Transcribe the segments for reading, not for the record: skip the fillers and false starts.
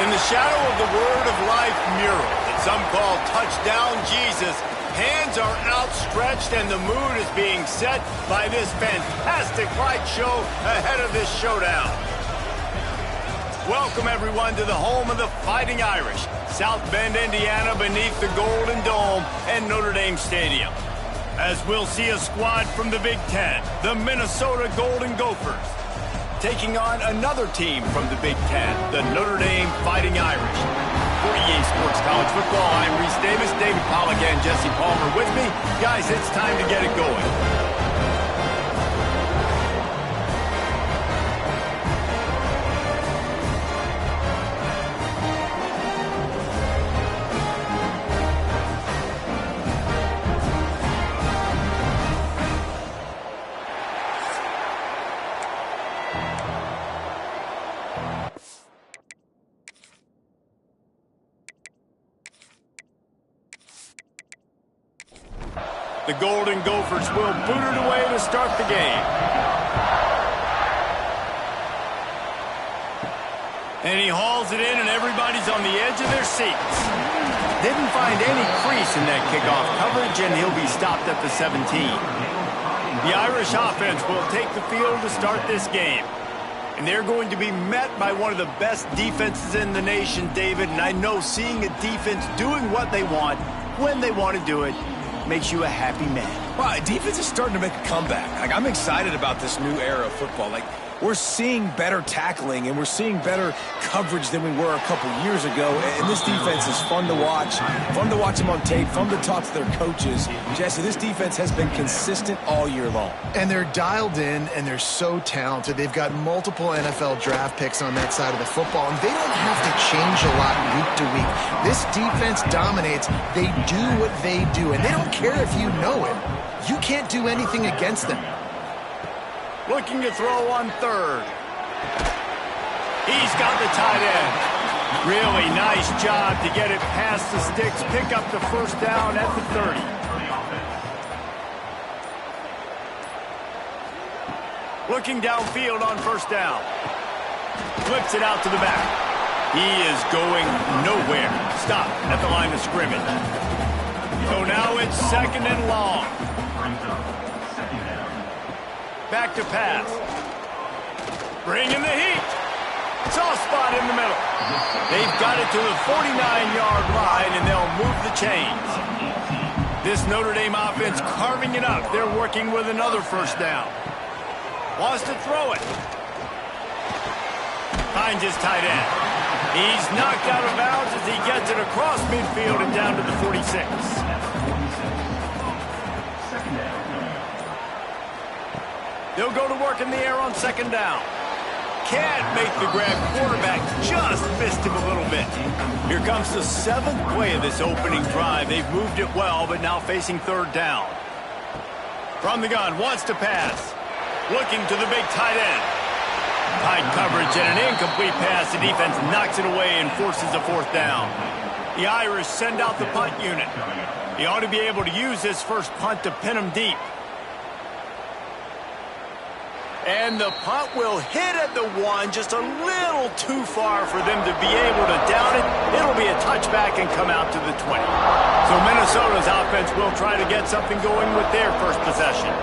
In the shadow of the Word of Life mural that some call Touchdown Jesus, hands are outstretched and the mood is being set by this fantastic light show ahead of this showdown. Welcome, everyone, to the home of the Fighting Irish, South Bend, Indiana, beneath the Golden Dome and Notre Dame Stadium. As we'll see a squad from the Big Ten, the Minnesota Golden Gophers, taking on another team from the Big Ten, the Notre Dame Fighting Irish. For EA Sports College Football, I'm Reese Davis, David Pollack, and Jesse Palmer with me. Guys, it's time to get it going. The Golden Gophers will boot it away to start the game. And he hauls it in, and everybody's on the edge of their seats. Didn't find any crease in that kickoff coverage, and he'll be stopped at the 17. The Irish offense will take the field to start this game. And they're going to be met by one of the best defenses in the nation, David. And I know seeing a defense doing what they want, when they want to do it, makes you a happy man. Well, defense is starting to make a comeback. I'm excited about this new era of football. We're seeing better tackling, and we're seeing better coverage than we were a couple years ago. And this defense is fun to watch them on tape, fun to talk to their coaches. Jesse, this defense has been consistent all year long. And they're dialed in, and they're so talented. They've got multiple NFL draft picks on that side of the football, and they don't have to change a lot week to week. This defense dominates. They do what they do, and they don't care if you know it. You can't do anything against them. Looking to throw on third. He's got the tight end. Really nice job to get it past the sticks, pick up the first down at the 30. Looking downfield on first down. Flips it out to the back. He is going nowhere. Stop at the line of scrimmage. So now it's second and long. Back to pass. Bringing the heat. Soft spot in the middle. They've got it to the 49-yard line, and they'll move the chains. This Notre Dame offense carving it up. They're working with another first down. Wants to throw it. Finds his tight end. He's knocked out of bounds as he gets it across midfield and down to the 46. They'll go to work in the air on second down. Can't make the grab. Quarterback just missed him a little bit. Here comes the 7th play of this opening drive. They've moved it well, but now facing third down. From the gun, wants to pass. Looking to the big tight end. Tight coverage and an incomplete pass. The defense knocks it away and forces a fourth down. The Irish send out the punt unit. He ought to be able to use this first punt to pin him deep. And the punt will hit at the 1, just a little too far for them to be able to down it. It'll be a touchback and come out to the 20. So Minnesota's offense will try to get something going with their first possession.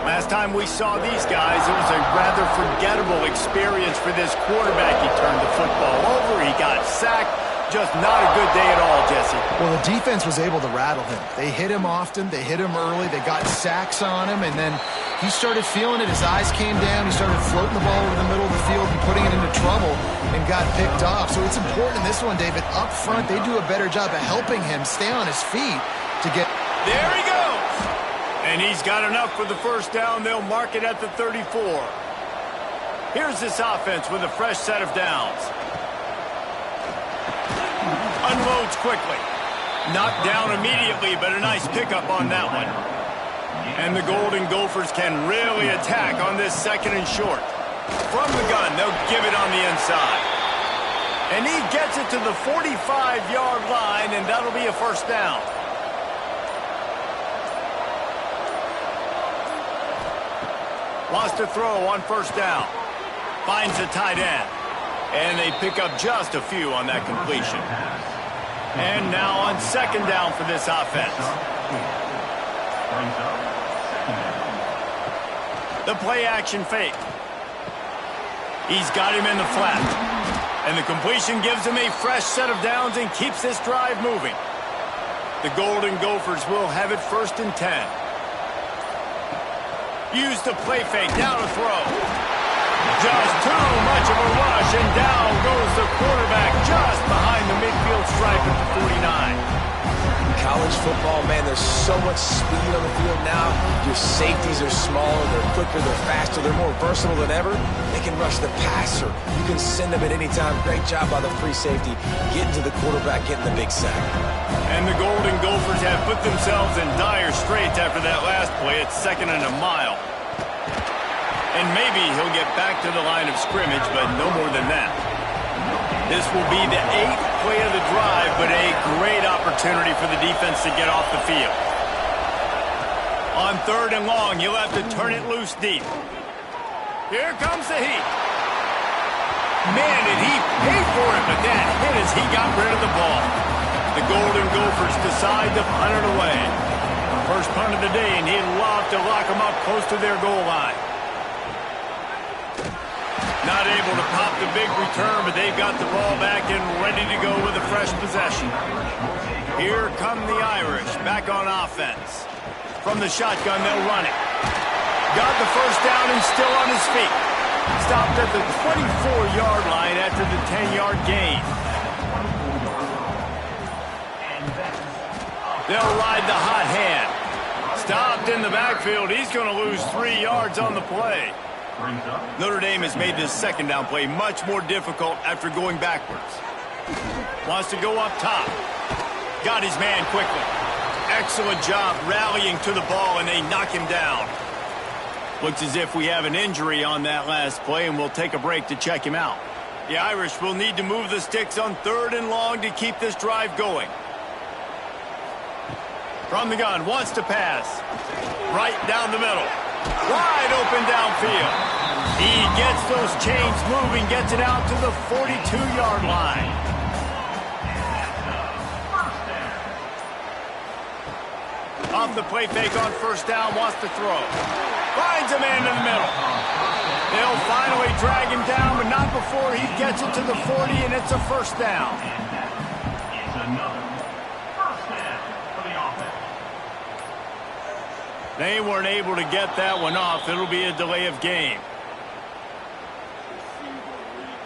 Last time we saw these guys, it was a rather forgettable experience for this quarterback. He turned the football over, he got sacked. Just not a good day at all, Jesse. Well, the defense was able to rattle him. They hit him often. They hit him early. They got sacks on him, and then he started feeling it. His eyes came down. He started floating the ball over the middle of the field and putting it into trouble and got picked off. So it's important in this one, David. Up front, they do a better job of helping him stay on his feet to get... There he goes! And he's got enough for the first down. They'll mark it at the 34. Here's this offense with a fresh set of downs. Unloads quickly. Knocked down immediately, but a nice pickup on that one. And the Golden Gophers can really attack on this second and short. From the gun, they'll give it on the inside. And he gets it to the 45-yard line, and that'll be a first down. Wants to throw on first down. Finds the tight end. And they pick up just a few on that completion. And now on second down for this offense. The play action fake. He's got him in the flat. And the completion gives him a fresh set of downs and keeps this drive moving. The Golden Gophers will have it 1st and 10. Use the play fake. Now to throw. Just too much of a rush, and down goes the quarterback just behind the midfield stripe at the 49. College football, man, there's so much speed on the field now. Your safeties are smaller, they're quicker, they're faster, they're more versatile than ever. They can rush the passer. You can send them at any time. Great job by the free safety, getting to the quarterback, getting the big sack. And the Golden Gophers have put themselves in dire straits after that last play. It's 2nd and a mile. And maybe he'll get back to the line of scrimmage, but no more than that. This will be the 8th play of the drive, but a great opportunity for the defense to get off the field. On 3rd and long, he'll have to turn it loose deep. Here comes the heat. Man, did he pay for it, but that hit as he got rid of the ball. The Golden Gophers decide to punt it away. First punt of the day, and he'd love to lock them up close to their goal line. Not able to pop the big return, but they've got the ball back and ready to go with a fresh possession. Here come the Irish, back on offense. From the shotgun, they'll run it. Got the first down and still on his feet. Stopped at the 24-yard line after the 10-yard gain. They'll ride the hot hand. Stopped in the backfield. He's going to lose 3 yards on the play. Notre Dame has made this second down play much more difficult after going backwards. Wants to go up top. Got his man quickly. Excellent job rallying to the ball, and they knock him down. Looks as if we have an injury on that last play, and we'll take a break to check him out. The Irish will need to move the sticks on 3rd and long to keep this drive going. From the gun, wants to pass. Right down the middle. Wide open downfield. He gets those chains moving, gets it out to the 42-yard line. Off the play fake on 1st down, wants to throw. Finds a man in the middle. They'll finally drag him down, but not before he gets it to the 40, and it's a 1st down. They weren't able to get that one off. It'll be a delay of game.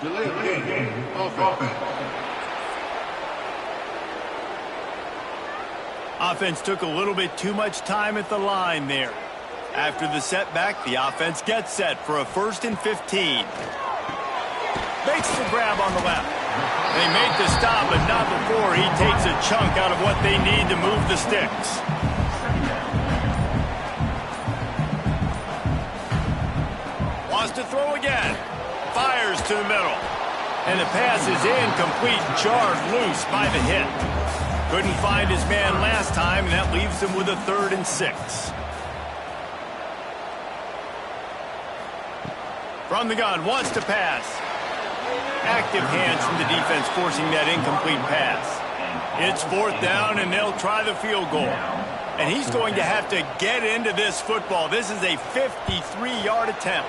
Delay of game. Offense took a little bit too much time at the line there. After the setback, the offense gets set for a 1st and 15. Makes the grab on the left. They make the stop, but not before he takes a chunk out of what they need to move the sticks. Wants to throw again. Fires to the middle. And the pass is incomplete, jarred loose by the hit. Couldn't find his man last time, and that leaves him with a 3rd and 6. From the gun, wants to pass. Active hands from the defense forcing that incomplete pass. It's 4th down, and they'll try the field goal. And he's going to have to get into this football. This is a 53-yard attempt.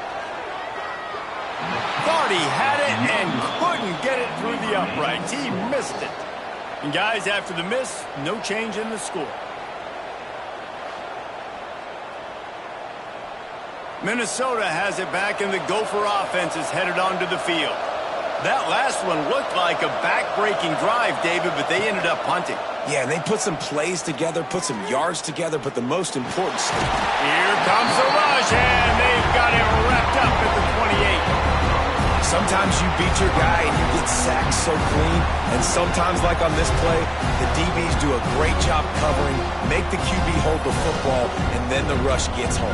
Thought he had it and couldn't get it through the uprights. He missed it. And guys, after the miss, no change in the score. Minnesota has it back, and the Gopher offense is headed onto the field. That last one looked like a back-breaking drive, David, but they ended up punting. Yeah, they put some plays together, put some yards together, but the most important stuff. Here comes the rush, and they've got it wrapped up at the 28. Sometimes you beat your guy and you get sacked so clean, and sometimes, like on this play, the DBs do a great job covering, make the QB hold the football, and then the rush gets home.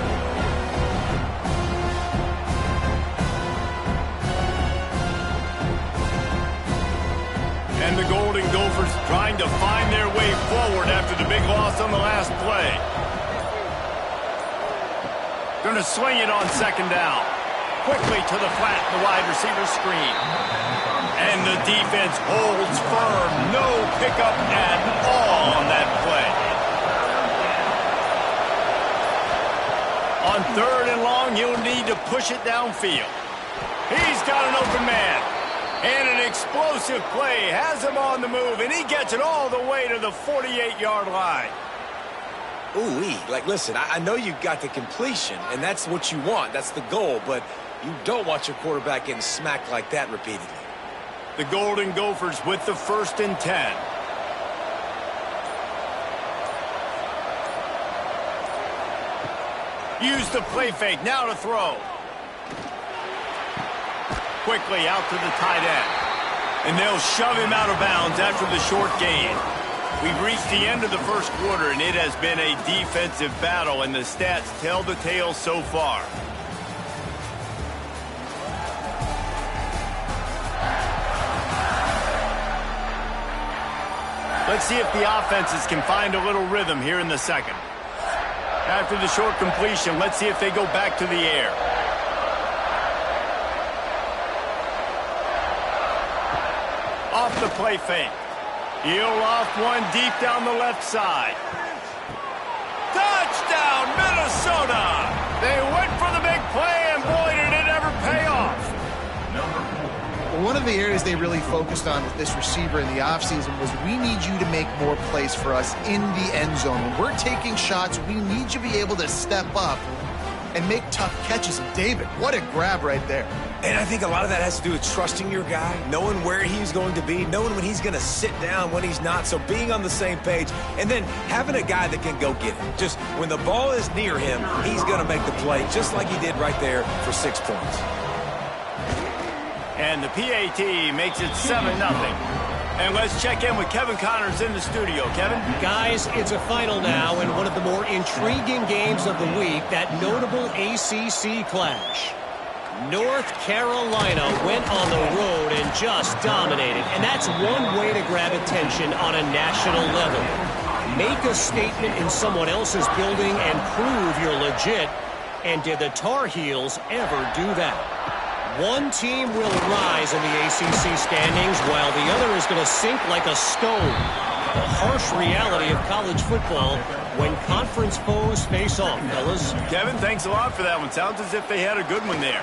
And the Golden Gophers trying to find their way forward after the big loss on the last play. Going to swing it on 2nd down. Quickly to the flat, the wide receiver screen. And the defense holds firm. No pickup at all on that play. On 3rd and long, he'll need to push it downfield. He's got an open man. And an explosive play has him on the move, and he gets it all the way to the 48-yard line. Ooh-wee. Like, listen, I know you got the completion, and that's what you want. That's the goal, but you don't want your quarterback getting smacked like that repeatedly. The Golden Gophers with the 1st and 10. Use the play fake, now to throw. Quickly out to the tight end. And they'll shove him out of bounds after the short gain. We've reached the end of the first quarter, and it has been a defensive battle, and the stats tell the tale so far. Let's see if the offenses can find a little rhythm here in the second. After the short completion, let's see if they go back to the air. Off the play fake. He'll off one deep down the left side. Touchdown, Minnesota! They went for the big play, and boy, did it ever pay off. One of the areas they really focused on with this receiver in the offseason was we need you to make more plays for us in the end zone. When we're taking shots, we need you to be able to step up and make tough catches. And David, what a grab right there. And I think a lot of that has to do with trusting your guy, knowing where he's going to be, knowing when he's going to sit down, when he's not, so being on the same page, and then having a guy that can go get it. Just when the ball is near him, he's going to make the play, just like he did right there for 6 points. And the PAT makes it 7-0. And let's check in with Kevin Connors in the studio. Kevin? Guys, it's a final now in one of the more intriguing games of the week, that notable ACC clash. North Carolina went on the road and just dominated, and that's one way to grab attention on a national level. Make a statement in someone else's building and prove you're legit. And did the Tar Heels ever do that? One team will rise in the ACC standings while the other is going to sink like a stone. The harsh reality of college football when conference foes face off, fellas. Kevin, thanks a lot for that one. Sounds as if they had a good one there.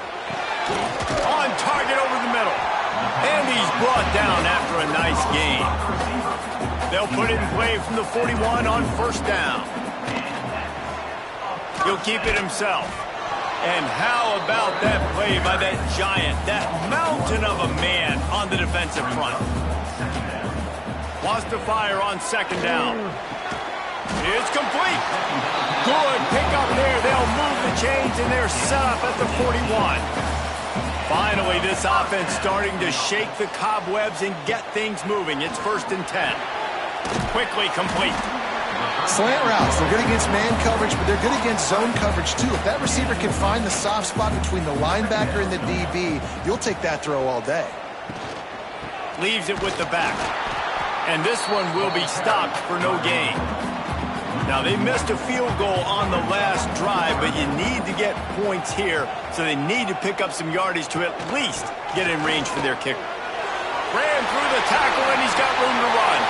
On target over the middle. And he's brought down after a nice gain. They'll put it in play from the 41 on 1st down. He'll keep it himself. And how about that play by that giant, that mountain of a man on the defensive front? Wants to fire on 2nd down. It's complete. Good pickup there. They'll move the chains, and they're set up at the 41. Finally, this offense starting to shake the cobwebs and get things moving. It's 1st and 10. Quickly complete. Slant routes, they're good against man coverage, but they're good against zone coverage too. If that receiver can find the soft spot between the linebacker and the DB, you'll take that throw all day. Leaves it with the back. And this one will be stopped for no gain. Now, they missed a field goal on the last drive, but you need to get points here, so they need to pick up some yardage to at least get in range for their kicker. Ran through the tackle, and he's got room to run.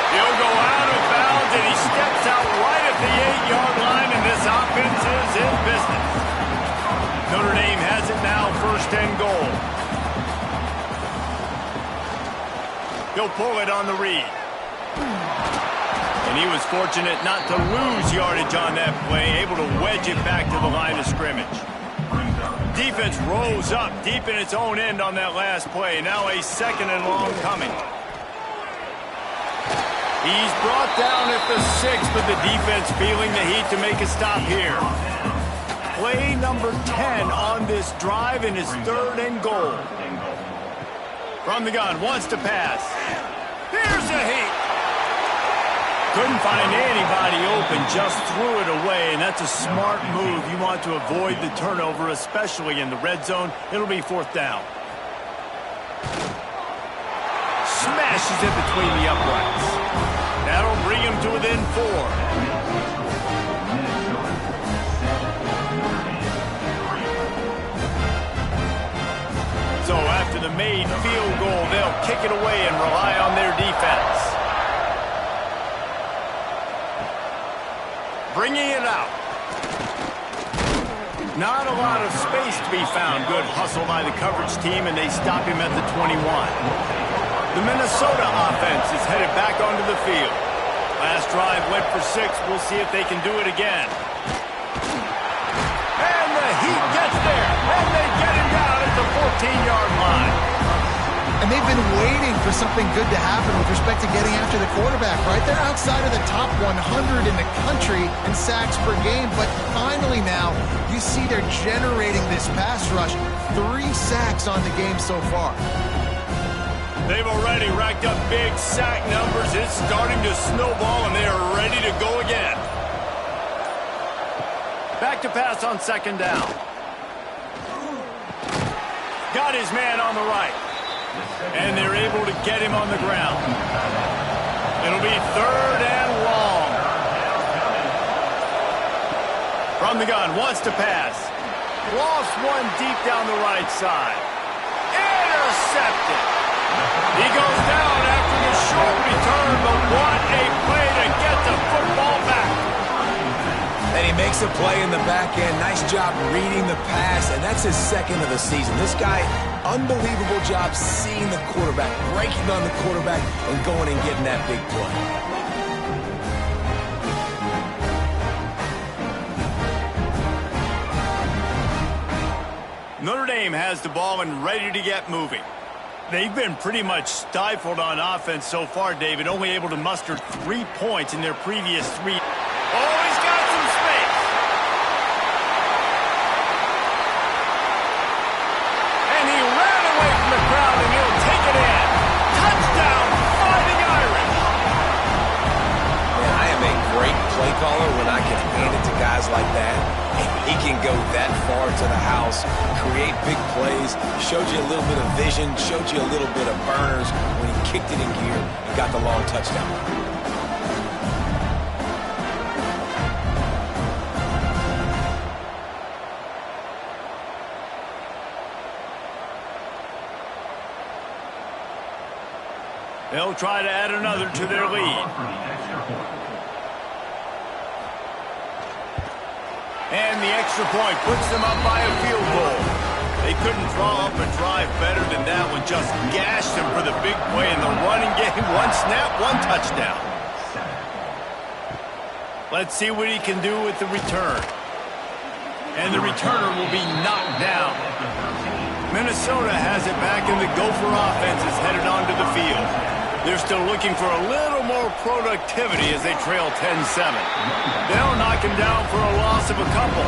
He'll go out of bounds, and he steps out right at the 8-yard line, and this offense is in business. Notre Dame has it now, 1st and goal. He'll pull it on the read. And he was fortunate not to lose yardage on that play, able to wedge it back to the line of scrimmage. Defense rose up deep in its own end on that last play. Now a 2nd and long coming. He's brought down at the 6, but the defense feeling the heat to make a stop here. Play number 10 on this drive, and his 3rd and goal. From the gun, wants to pass. Here's a heat. Couldn't find anybody open, just threw it away, and that's a smart move. You want to avoid the turnover, especially in the red zone. It'll be 4th down. Smashes it between the uprights. That'll bring him to within 4. So after the bringing it out. Not a lot of space to be found. Good hustle by the coverage team, and they stop him at the 21. The Minnesota offense is headed back onto the field. Last drive went for 6. We'll see if they can do it again. And the Heat gets there, and they get him down at the 14-yard line. And they've been waiting for something good to happen with respect to getting after the quarterback, right? They're outside of the top 100 in the country in sacks per game, but finally now you see they're generating this pass rush. 3 sacks on the game so far. They've already racked up big sack numbers. It's starting to snowball, and they are ready to go again. Back to pass on 2nd down. Got his man on the right. And they're able to get him on the ground. It'll be 3rd and long. From the gun, wants to pass. Lost one deep down the right side. Intercepted. He goes down after the short return, but what a play to get the football back. And he makes a play in the back end. Nice job reading the pass, and that's his 2nd of the season. This guy, unbelievable job seeing the quarterback, breaking on the quarterback, and going and getting that big play. Notre Dame has the ball and ready to get moving. They've been pretty much stifled on offense so far, David, only able to muster 3 points in their previous 3. Oh, he's got some space. And he ran away from the crowd, and he'll take it in. Touchdown, Fighting Irish. Man, I am a great play caller when I can hand it to guys like that. He can go that far to the house, create big plays, showed you a little bit of vision, showed you a little bit of burners when he kicked it in gear and got the long touchdown. They'll try to add another to their lead. And the extra point puts them up by a field goal. They couldn't draw up a drive better than that one. Just gashed them for the big play in the running game. 1 snap, 1 touchdown. Let's see what he can do with the return. And the returner will be knocked down. Minnesota has it back, and the Gopher offense is headed onto the field. They're still looking for a little more productivity as they trail 10-7. They'll knock him down for a loss of a couple.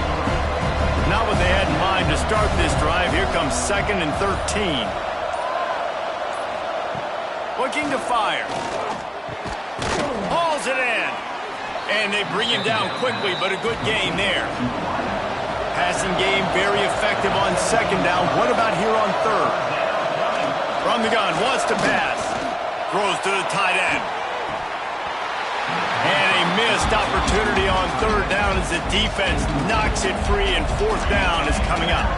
Not what they had in mind to start this drive. Here comes 2nd and 13. Looking to fire. Hauls it in. And they bring him down quickly, but a good gain there. Passing game very effective on 2nd down. What about here on 3rd? From the gun, wants to pass. Throws to the tight end. And a missed opportunity on 3rd down as the defense knocks it free, and 4th down is coming up.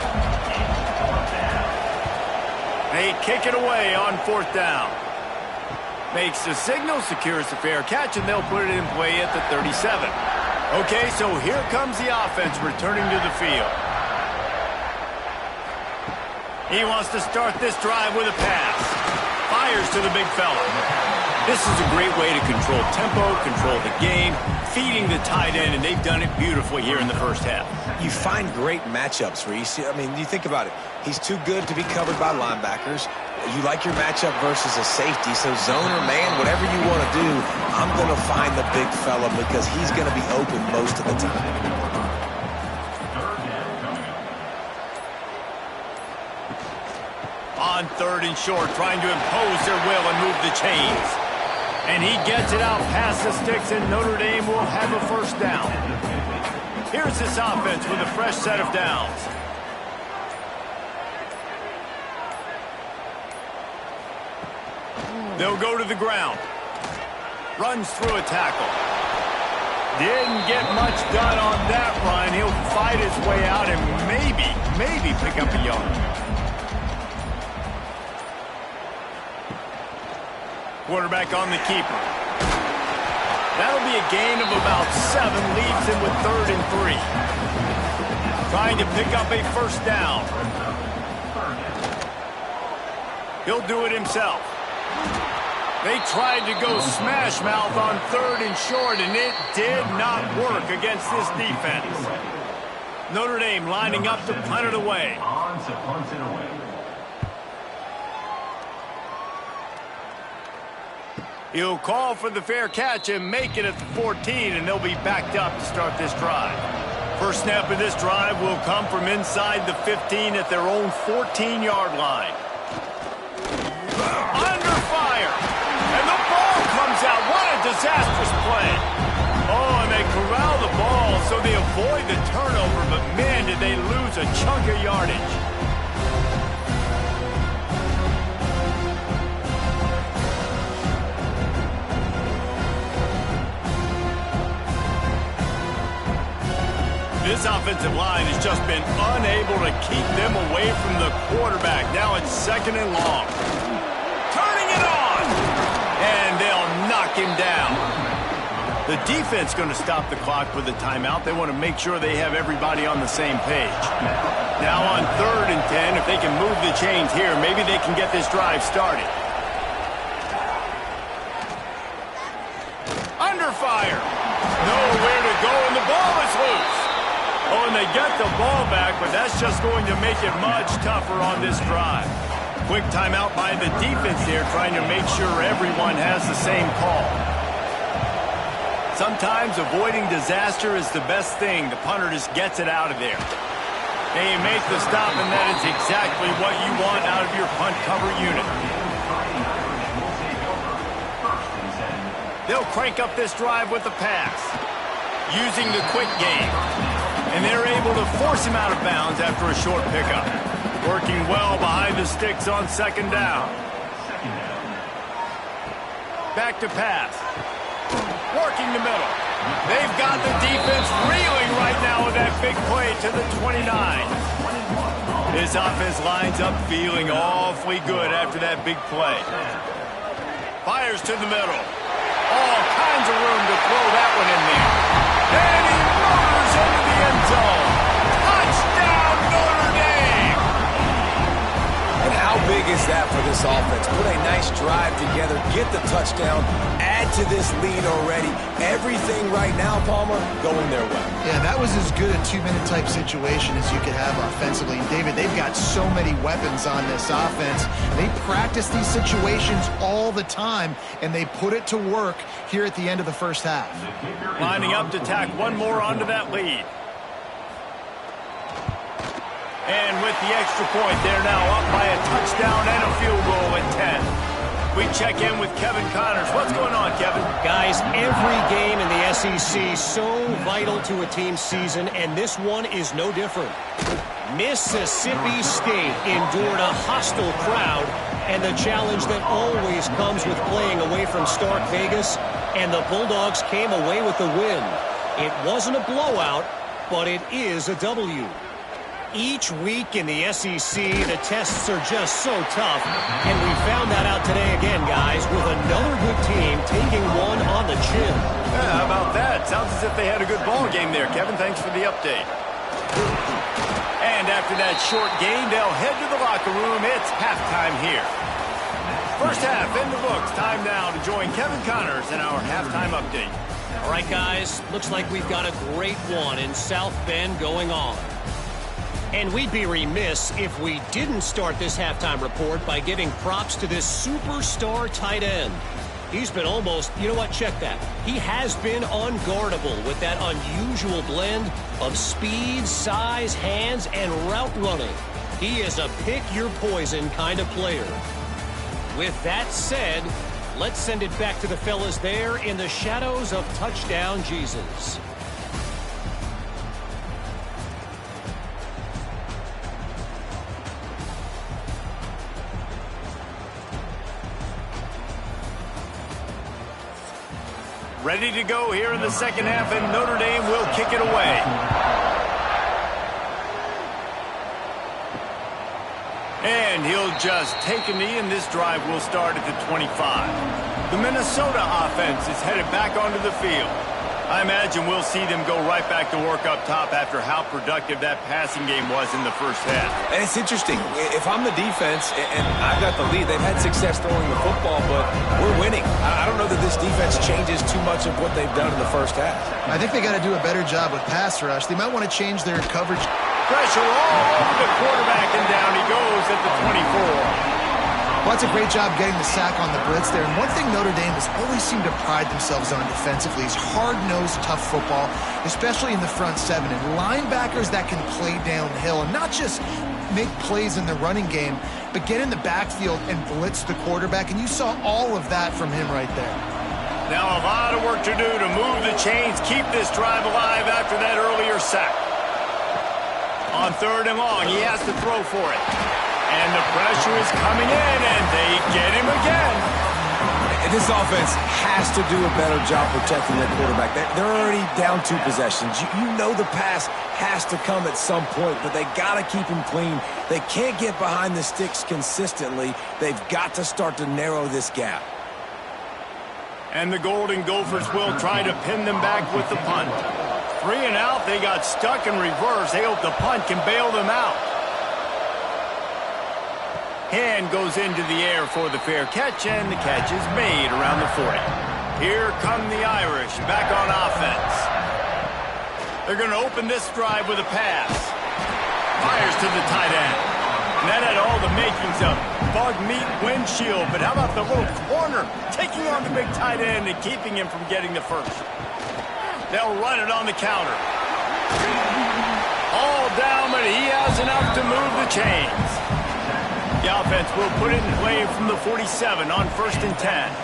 They kick it away on 4th down. Makes the signal, secures the fair catch, and they'll put it in play at the 37. Okay, so here comes the offense returning to the field. He wants to start this drive with a pass. Fires to the big fella. This is a great way to control tempo, control the game, feeding the tight end, and they've done it beautifully here in the first half. You find great matchups where you see, you think about it. He's too good to be covered by linebackers. You like your matchup versus a safety, so zone or man, whatever you want to do, I'm going to find the big fella because he's going to be open most of the time. On 3rd and short, trying to impose their will and move the chains. And he gets it out past the sticks, and Notre Dame will have a 1st down. Here's this offense with a fresh set of downs. They'll go to the ground. Runs through a tackle. Didn't get much done on that run. He'll fight his way out and maybe pick up a yard. Quarterback on the keeper. That'll be a gain of about 7, leaves him with 3rd and 3. Trying to pick up a first down. He'll do it himself. They tried to go smash mouth on 3rd and short, and it did not work against this defense. Notre Dame lining up to punt it away. He'll call for the fair catch and make it at the 14, and they'll be backed up to start this drive. First snap of this drive will come from inside the 15 at their own 14-yard line. Under fire, and the ball comes out. What a disastrous play. Oh, and they corral the ball so they avoid the turnover, but man, did they lose a chunk of yardage. This offensive line has just been unable to keep them away from the quarterback. Now it's 2nd and long. Turning it on! And they'll knock him down. The defense going to stop the clock with a timeout. They want to make sure they have everybody on the same page. Now on 3rd and 10, if they can move the chains here, maybe they can get this drive started. Under fire. Nowhere to go, and the ball is loose. Oh, and they get the ball back, but that's just going to make it much tougher on this drive. Quick timeout by the defense there, trying to make sure everyone has the same call. Sometimes avoiding disaster is the best thing. The punter just gets it out of there. They make the stop, and that is exactly what you want out of your punt cover unit. They'll crank up this drive with the pass, using the quick game. And they're able to force him out of bounds after a short pickup. Working well behind the sticks on 2nd down. Back to pass. Working the middle. They've got the defense reeling right now with that big play to the 29. This offense lines up feeling awfully good after that big play. Fires to the middle. All kinds of room to throw that one in there. And he motors into the end zone. Touchdown, Notre Dame! And how big is that for this offense? Put a nice drive together, get the touchdown, add to this lead already. Everything right now, Palmer, going their way. Yeah, that was as good a 2-minute type situation as you could have offensively. And David, they've got so many weapons on this offense. They practice these situations all the time, and they put it to work here at the end of the first half. Lining up to tack one more onto that lead. And with the extra point, they're now up by a touchdown and a field goal at 10. We check in with Kevin Connors. What's going on, Kevin? Guys, every game in the SEC so vital to a team's season, and this one is no different. Mississippi State endured a hostile crowd and the challenge that always comes with playing away from Stark Vegas, and the Bulldogs came away with the win. It wasn't a blowout, but it is a W. Each week in the SEC, the tests are just so tough, and we found that out today again, guys, with another good team taking one on the chin. Yeah, how about that? Sounds as if they had a good ball game there, Kevin. Thanks for the update. And after that short game, they'll head to the locker room. It's halftime here. First half in the books. Time now to join Kevin Connors in our halftime update. All right, guys, looks like we've got a great one in South Bend going on. And we'd be remiss if we didn't start this halftime report by giving props to this superstar tight end. He's been almost, you know what, check that. He has been unguardable with that unusual blend of speed, size, hands, and route running. He is a pick-your-poison kind of player. With that said, let's send it back to the fellas there in the shadows of Touchdown Jesus. Ready to go here in the second half, and Notre Dame will kick it away. And he'll just take a knee, and this drive will start at the 25. The Minnesota offense is headed back onto the field. I imagine we'll see them go right back to work up top after how productive that passing game was in the first half. And it's interesting. If I'm the defense and I've got the lead, they've had success throwing the football, but we're winning. I don't know that this defense changes too much of what they've done in the first half. I think they got to do a better job with pass rush. They might want to change their coverage. Pressure all over the quarterback, and down he goes at the 24. Well, that's a great job getting the sack on the blitz there. And one thing Notre Dame has always seemed to pride themselves on defensively is hard-nosed, tough football, especially in the front seven. And linebackers that can play downhill and not just make plays in the running game, but get in the backfield and blitz the quarterback. And you saw all of that from him right there. Now a lot of work to do to move the chains, keep this drive alive after that earlier sack. On 3rd and long, he has to throw for it. And the pressure is coming in, and they get him again. And this offense has to do a better job protecting their quarterback. They're already down 2 possessions. You know the pass has to come at some point, but they got to keep him clean. They can't get behind the sticks consistently. They've got to start to narrow this gap. And the Golden Gophers will try to pin them back with the punt. 3 and out, they got stuck in reverse. They hope the punt can bail them out. Hand goes into the air for the fair catch, and the catch is made around the 40. Here come the Irish back on offense. They're going to open this drive with a pass. Fires to the tight end. And that had all the makings of bug meat windshield, but how about the little corner taking on the big tight end and keeping him from getting the first? They'll run it on the counter. All down, but he has enough to move the chains. The offense will put it in play from the 47 on 1st and 10.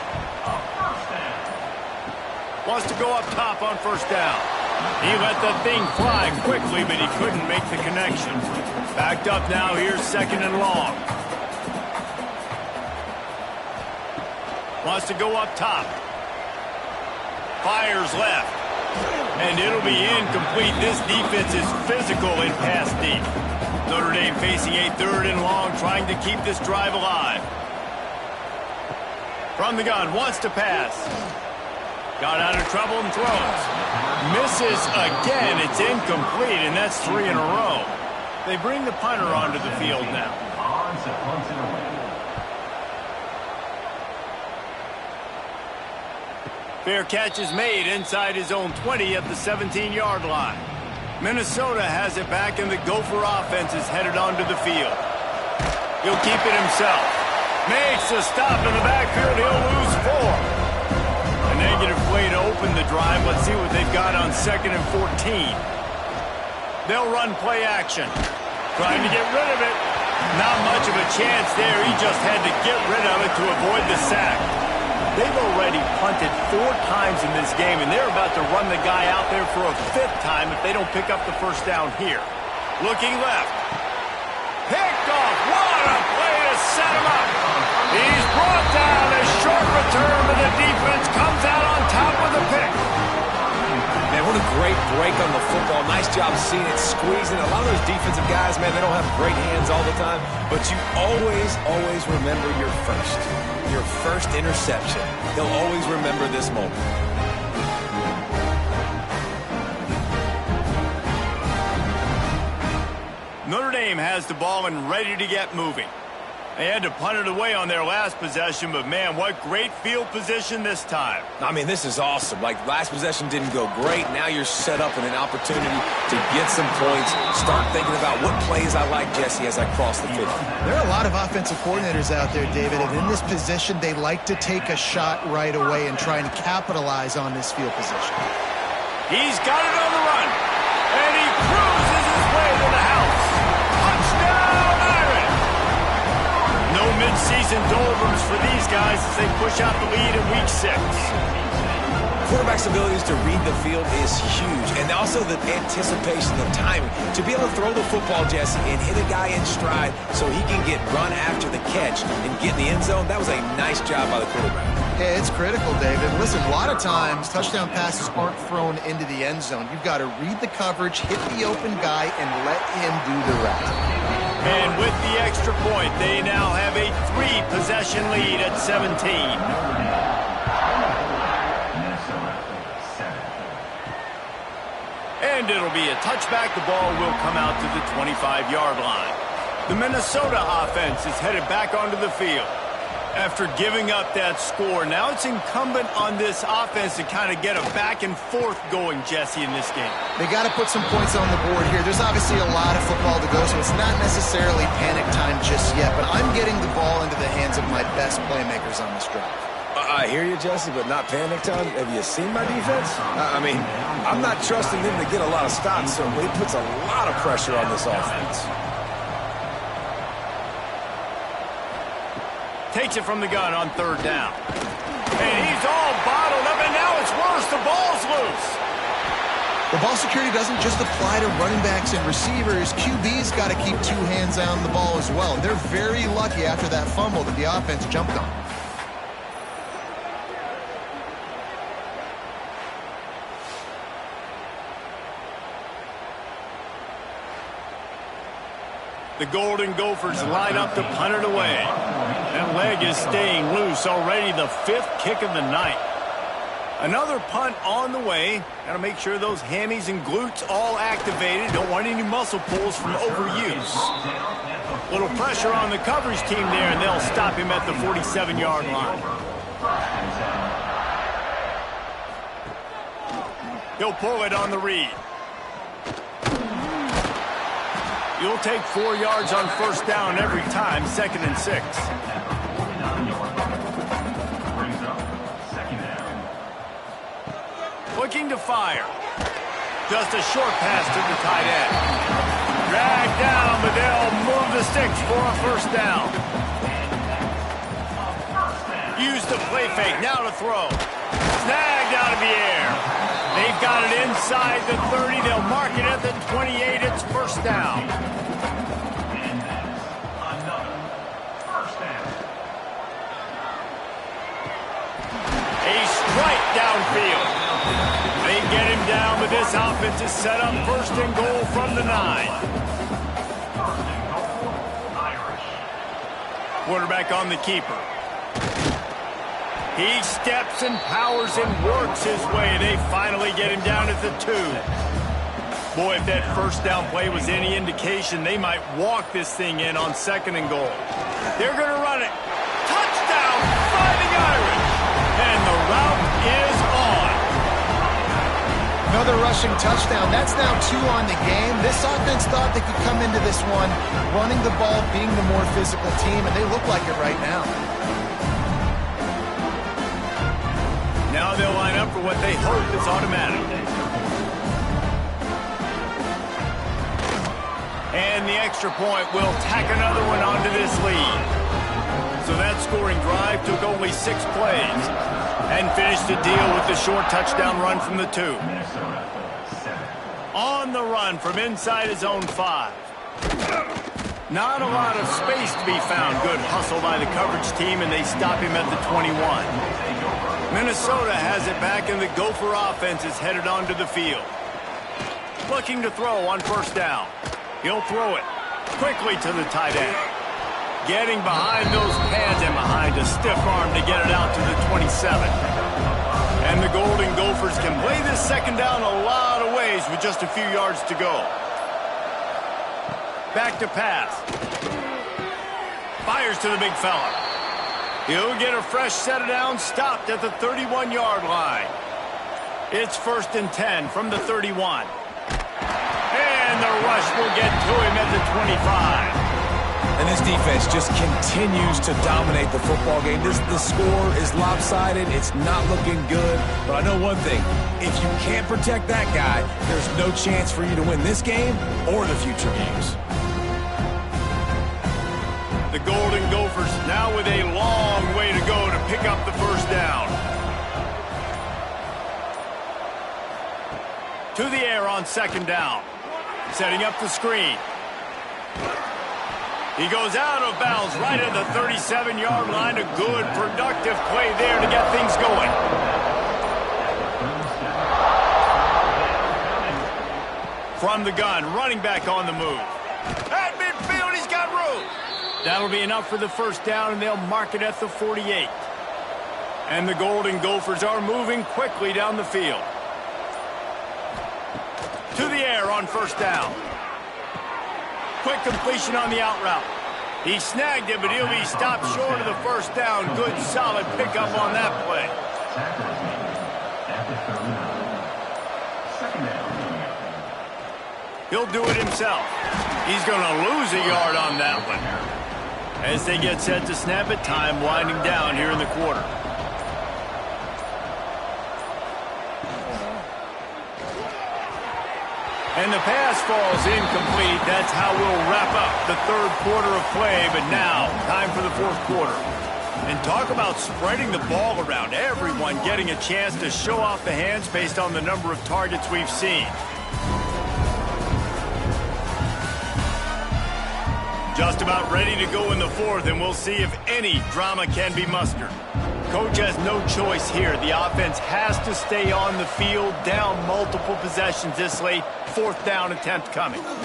Wants to go up top on 1st down. He let the thing fly quickly, but he couldn't make the connection. Backed up now, here's 2nd and long. Wants to go up top. Fires left. And it'll be incomplete. This defense is physical in pass deep. Notre Dame facing a 3rd and long, trying to keep this drive alive. From the gun, wants to pass. Got out of trouble and throws. Misses again. It's incomplete, and that's 3 in a row. They bring the punter onto the field now. Fair catch is made inside his own 20 at the 17-yard line. Minnesota has it back, and the Gopher offense is headed onto the field. He'll keep it himself. Makes a stop in the backfield. He'll lose 4. A negative play to open the drive. Let's see what they've got on 2nd and 14. They'll run play action. Trying to get rid of it. Not much of a chance there. He just had to get rid of it to avoid the sack. They've already punted 4 times in this game, and they're about to run the guy out there for a 5th time if they don't pick up the 1st down here. Looking left. Picked off. What a play to set him up. He's brought down. A short return, but the defense comes out on top with a pick. Man, what a great break on the football. Nice job seeing it, squeezing. A lot of those defensive guys, man, they don't have great hands all the time, but you always remember your first. Your first interception. They'll always remember this moment. Notre Dame has the ball and ready to get moving. They had to punt it away on their last possession, but man, what great field position this time. I mean, this is awesome. Like, last possession didn't go great. Now you're set up in an opportunity to get some points. Start thinking about what plays I like, Jesse, as I cross the 50. There are a lot of offensive coordinators out there, David, and in this position, they like to take a shot right away and try and capitalize on this field position. He's got it on the run, and he cruises his way to the house. Touchdown, Irish! No mid-season doldrums for these guys as they push out the lead in Week 6. Quarterback's abilities to read the field is huge, and also the anticipation, the timing. To be able to throw the football, Jesse, and hit a guy in stride so he can get run after the catch and get in the end zone, that was a nice job by the quarterback. Yeah, it's critical, David. Listen, a lot of times touchdown passes aren't thrown into the end zone. You've got to read the coverage, hit the open guy, and let him do the rest. And with the extra point, they now have a 3-possession lead at 17. And it'll be a touchback. The ball will come out to the 25-yard line. The Minnesota offense is headed back onto the field. After giving up that score, now it's incumbent on this offense to kind of get a back and forth going, Jesse, in this game. They got to put some points on the board here. There's obviously a lot of football to go, so it's not necessarily panic time just yet, but I'm getting the ball into the hands of my best playmakers on this drive. I hear you, Jesse, but not panic time. Have you seen my defense? I mean, I'm not trusting them to get a lot of stops, so it puts a lot of pressure on this offense. Takes it from the gun on 3rd down. And he's all bottled up, and now it's worse. The ball's loose. The ball security doesn't just apply to running backs and receivers. QB's got to keep 2 hands on the ball as well. And they're very lucky after that fumble that the offense jumped on. The Golden Gophers line up to punt it away. That leg is staying loose, already the 5th kick of the night. Another punt on the way. Got to make sure those hammies and glutes all activated. Don't want any muscle pulls from overuse. Little pressure on the coverage team there, and they'll stop him at the 47-yard line. He'll pull it on the read. You'll take 4 yards on 1st down every time, 2nd and 6. Looking to fire. Just a short pass to the tight end. Dragged down, but they'll move the sticks for a 1st down. Use the play fake, now to throw. Snagged out of the air. They've got it inside the 30. They'll mark it at the 28. It's 1st down. A strike downfield. They get him down, but this offense is set up 1st and goal from the 9. Quarterback on the keeper. He steps and powers and works his way. They finally get him down at the 2. Boy, if that 1st down play was any indication, they might walk this thing in on 2nd and goal. They're going to run it. Touchdown, Fighting Irish. And the route is on. Another rushing touchdown. That's now 2 on the game. This offense thought they could come into this one running the ball, being the more physical team, and they look like it right now. Now they'll line up for what they hope is automatic. And the extra point will tack another one onto this lead. So that scoring drive took only 6 plays and finished the deal with the short touchdown run from the 2. On the run from inside his own 5. Not a lot of space to be found. Good hustle by the coverage team, and they stop him at the 21. Minnesota has it back, and the Gopher offense is headed onto the field. Looking to throw on 1st down. He'll throw it quickly to the tight end. Getting behind those pads and behind a stiff arm to get it out to the 27. And the Golden Gophers can play this 2nd down a lot of ways with just a few yards to go. Back to pass. Fires to the big fella. He'll get a fresh set of downs, stopped at the 31-yard line. It's 1st and 10 from the 31. And the rush will get to him at the 25. And this defense just continues to dominate the football game. The score is lopsided. It's not looking good. But I know one thing. If you can't protect that guy, there's no chance for you to win this game or the future games. The Golden Gophers now with a long way to go to pick up the 1st down. To the air on 2nd down. Setting up the screen. He goes out of bounds right at the 37-yard line. A good, productive play there to get things going. From the gun, running back on the move. At midfield, he's got That'll be enough for the first down, and they'll mark it at the 48. And the Golden Gophers are moving quickly down the field. To the air on first down. Quick completion on the out route. He snagged it, but he'll be stopped short of the first down. Good, solid pickup on that play. He'll do it himself. He's going to lose a yard on that one. As they get set to snap it, time winding down here in the quarter. And the pass falls incomplete. That's how we'll wrap up the third quarter of play. But now, time for the fourth quarter. And talk about spreading the ball around. Everyone getting a chance to show off the hands based on the number of targets we've seen. Just about ready to go in the fourth, and we'll see if any drama can be mustered. Coach has no choice here. The offense has to stay on the field, down multiple possessions this late. Fourth down attempt coming. Drop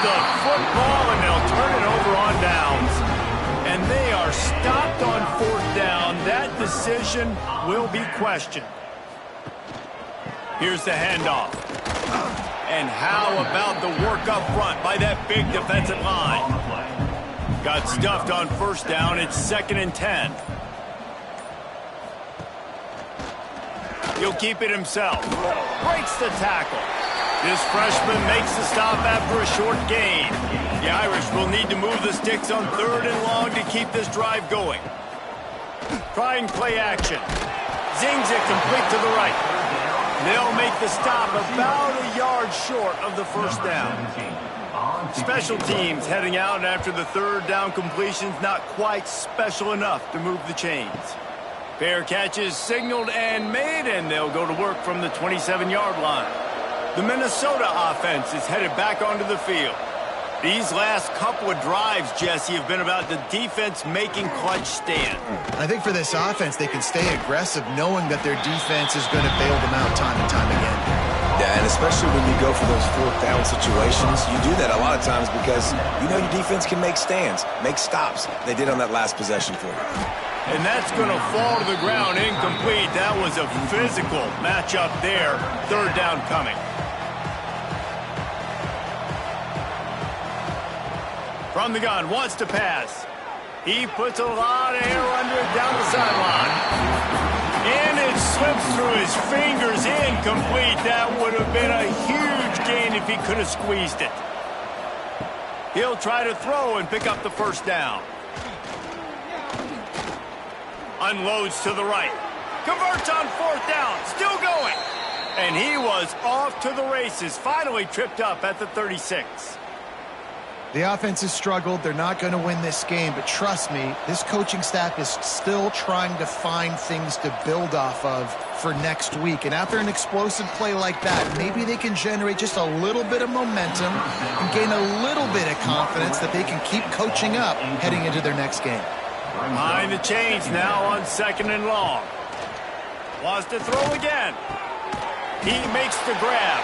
the football, and they'll turn it over on downs. And they are stopped on fourth down. That decision will be questioned. Here's the handoff. And how about the work up front by that big defensive line? Got stuffed on first down. It's 2nd and 10. He'll keep it himself. Breaks the tackle. This freshman makes the stop after a short gain. The Irish will need to move the sticks on 3rd and long to keep this drive going. Trying play action. Zings it complete to the right. They'll make the stop about a yard short of the first down. Special teams heading out after the 3rd down completion's not quite special enough to move the chains. Fair catches signaled and made, and they'll go to work from the 27-yard line. The Minnesota offense is headed back onto the field. These last couple of drives, Jesse, have been about the defense making clutch stand. I think for this offense, they can stay aggressive knowing that their defense is going to bail them out time and time again. Yeah, and especially when you go for those fourth down situations, you do that a lot of times because you know your defense can make stands, make stops. They did on that last possession for you. And that's going to fall to the ground incomplete. That was a physical matchup there. 3rd down coming. From the gun, wants to pass. He puts a lot of air under it down the sideline. And it slips through his fingers, incomplete. That would have been a huge gain if he could have squeezed it. He'll try to throw and pick up the first down. Unloads to the right. Converts on 4th down. Still going. And he was off to the races. Finally tripped up at the 36. The offense has struggled. They're not going to win this game, but trust me, this coaching staff is still trying to find things to build off of for next week. And after an explosive play like that, maybe they can generate just a little bit of momentum and gain a little bit of confidence that they can keep coaching up heading into their next game. Behind the chains now on 2nd and long. Wants to throw again. He makes the grab.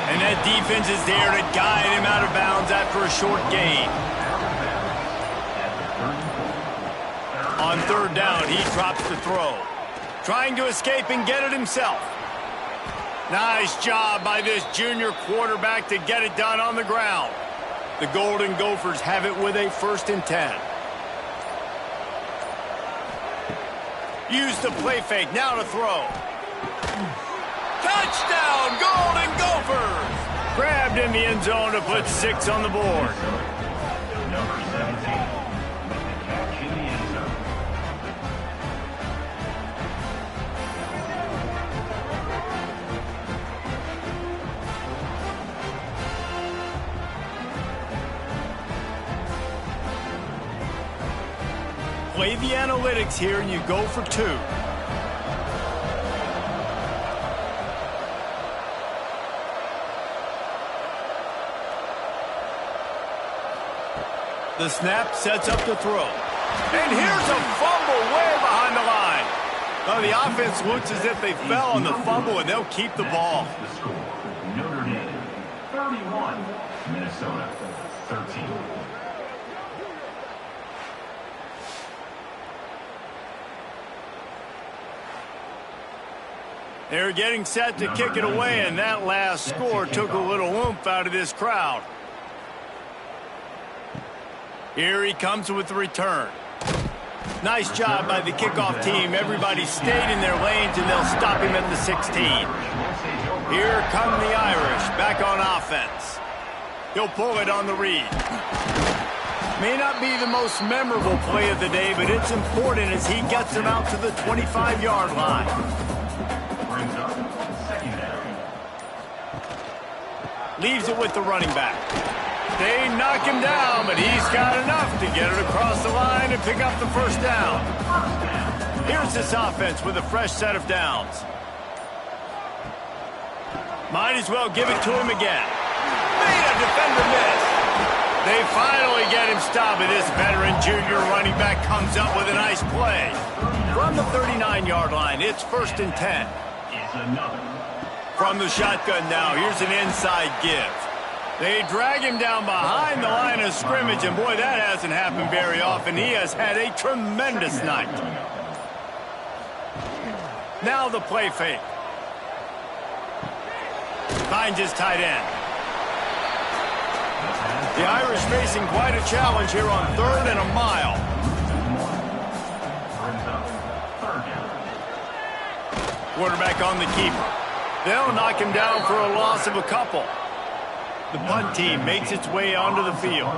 And that defense is there to guide him out of bounds after a short gain. On 3rd down, he drops the throw. Trying to escape and get it himself. Nice job by this junior quarterback to get it done on the ground. The Golden Gophers have it with a 1st and 10. Use the play fake, now to throw. Touchdown, Golden Gophers! Grabbed in the end zone to put 6 on the board. Number 17 with the catch in the end zone. Play the analytics here and you go for 2. The snap sets up the throw. And here's a fumble way behind the line. Well, the offense looks as if they fell on the fumble, and they'll keep the ball. The score, Notre Dame, 31. Minnesota, 13. They're getting set to kick it away, and that last score took a little oomph out of this crowd. Here he comes with the return. Nice job by the kickoff team. Everybody stayed in their lanes, and they'll stop him at the 16. Here come the Irish, back on offense. He'll pull it on the read. May not be the most memorable play of the day, but it's important as he gets them out to the 25-yard line. Leaves it with the running back. They knock him down, but he's got enough to get it across the line and pick up the first down. Here's this offense with a fresh set of downs. Might as well give it to him again. Made a defender miss. They finally get him stopped, and this veteran junior running back comes up with a nice play. From the 39-yard line, it's 1st and 10. From the shotgun now, here's an inside give. They drag him down behind the line of scrimmage, and boy, that hasn't happened very often. He has had a tremendous night. Now the play fake. Finds his tight end. The Irish facing quite a challenge here on 3rd and a mile. Quarterback on the keeper. They'll knock him down for a loss of a couple. The punt team makes its way onto the field.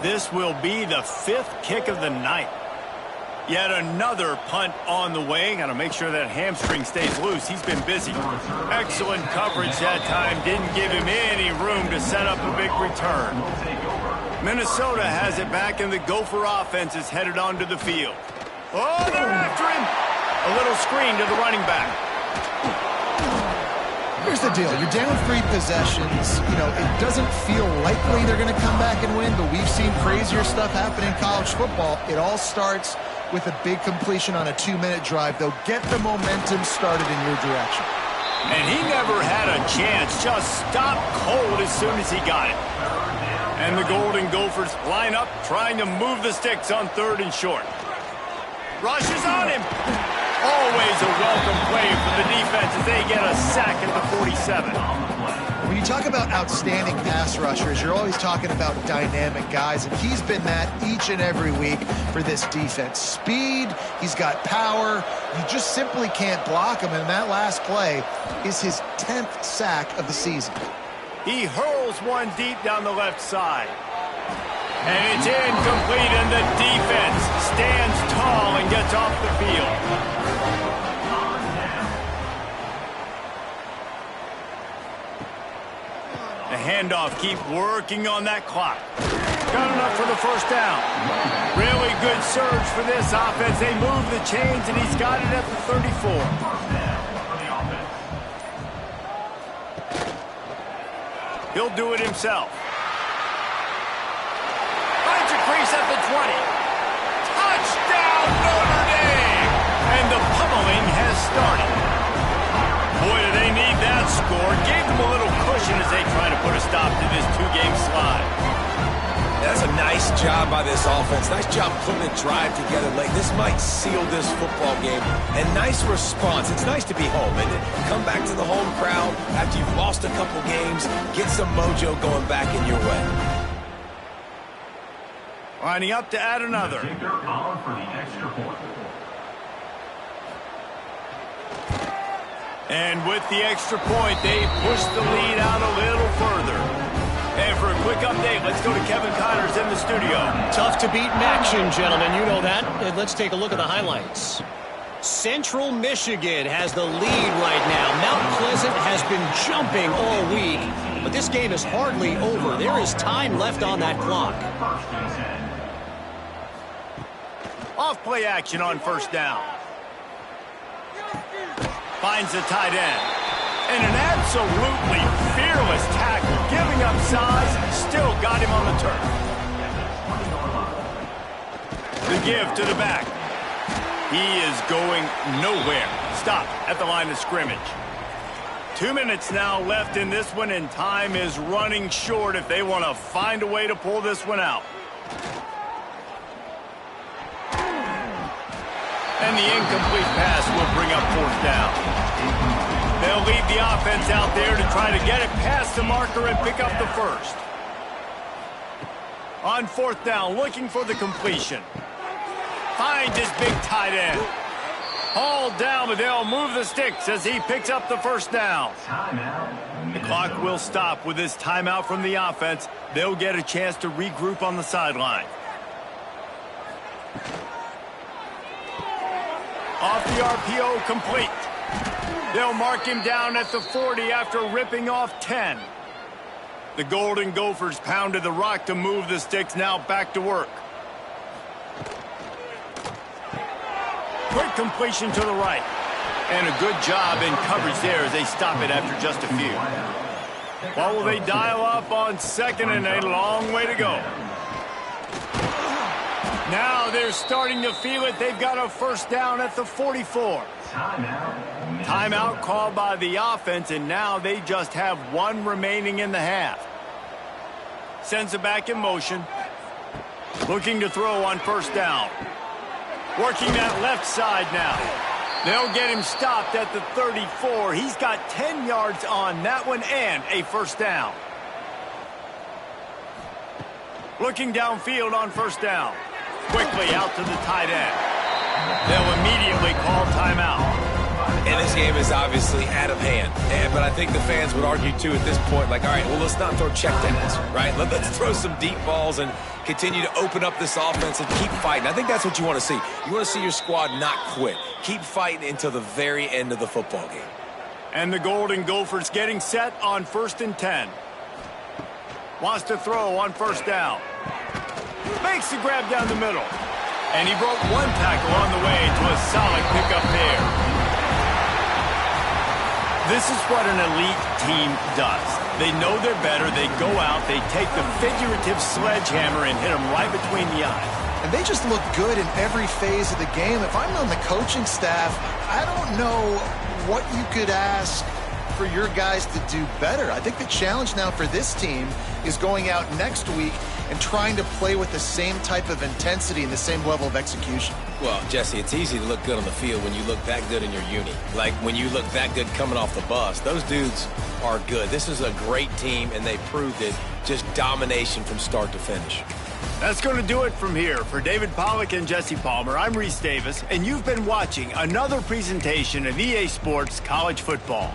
This will be the 5th kick of the night. Yet another punt on the way. Got to make sure that hamstring stays loose. He's been busy. Excellent coverage that time. Didn't give him any room to set up a big return. Minnesota has it back, and the Gopher offense is headed onto the field. Oh, they're after him. A little screen to the running back. Here's the deal. You're down 3 possessions. You know, it doesn't feel likely they're going to come back and win, but we've seen crazier stuff happen in college football. It all starts with a big completion on a 2-minute drive. They'll get the momentum started in your direction. And he never had a chance. Just stopped cold as soon as he got it. And the Golden Gophers line up, trying to move the sticks on 3rd and short. Rushes on him. Always a welcome play for the defense as they get a sack at the 47. When you talk about outstanding pass rushers, you're always talking about dynamic guys, and he's been that each and every week for this defense. Speed, he's got power. You just simply can't block him, and that last play is his 10th sack of the season. He hurls one deep down the left side. And it's incomplete, and the defense stands tall and gets off the field. The handoff, keep working on that clock. Got enough for the first down. Really good surge for this offense. They move the chains, and he's got it at the 34. He'll do it himself. Finds a crease at the 20. Touchdown, Notre Dame! And the pummeling has started. Boy, do they need that score. Gave them a little cushion as they try to put a stop to this 2-game slide. That's a nice job by this offense. Nice job putting the drive together late. This might seal this football game. And nice response. It's nice to be home, isn't it? Come back to the home crowd after you've lost a couple games. Get some mojo going back in your way. Lining up to add another. And with the extra point, they push the lead out a little further. And for a quick update, let's go to Kevin Connors in the studio. Tough to beat in action, gentlemen. You know that. And let's take a look at the highlights. Central Michigan has the lead right now. Mount Pleasant has been jumping all week, but this game is hardly over. There is time left on that clock. Off play action on first down. Finds the tight end. And an absolutely fearless tackle. Giving up size, still got him on the turf. The give to the back. He is going nowhere. Stop at the line of scrimmage. 2 minutes now left in this one, and time is running short if they want to find a way to pull this one out. And the incomplete pass will bring up 4th down. They'll lead the offense out there to try to get it past the marker and pick up the first. On 4th down, looking for the completion. Finds his big tight end. Hauled down, but they'll move the sticks as he picks up the 1st down. The clock will stop with this timeout from the offense. They'll get a chance to regroup on the sideline. Off the RPO, complete. They'll mark him down at the 40 after ripping off 10. The Golden Gophers pounded the rock to move the sticks, now back to work. Quick completion to the right. And a good job in coverage there as they stop it after just a few. Well, will they dial up on 2nd and a long way to go? Now they're starting to feel it. They've got a 1st down at the 44. Timeout called by the offense, and now they just have 1 remaining in the half. Sends it back in motion. Looking to throw on 1st down. Working that left side now. They'll get him stopped at the 34. He's got 10 yards on that one and a 1st down. Looking downfield on 1st down. Quickly out to the tight end. They'll immediately call timeout. And this game is obviously out of hand. But I think the fans would argue, too, at this point, like, all right, well, let's not throw checkdowns, right? Let's throw some deep balls and continue to open up this offense and keep fighting. I think that's what you want to see. You want to see your squad not quit. Keep fighting until the very end of the football game. And the Golden Gophers getting set on 1st and 10. Wants to throw on 1st down. Makes the grab down the middle. And he broke 1 tackle on the way to a solid pickup there. This is what an elite team does. They know they're better. They go out. They take the figurative sledgehammer and hit them right between the eyes. And they just look good in every phase of the game. If I'm on the coaching staff, I don't know what you could ask for your guys to do better. I think the challenge now for this team is going out next week and trying to play with the same type of intensity and the same level of execution. Well, Jesse, it's easy to look good on the field when you look that good in your uni. Like when you look that good coming off the bus. Those dudes are good. This is a great team, and they proved it. Just domination from start to finish. That's going to do it from here. For David Pollack and Jesse Palmer, I'm Reese Davis, and you've been watching another presentation of EA Sports College Football.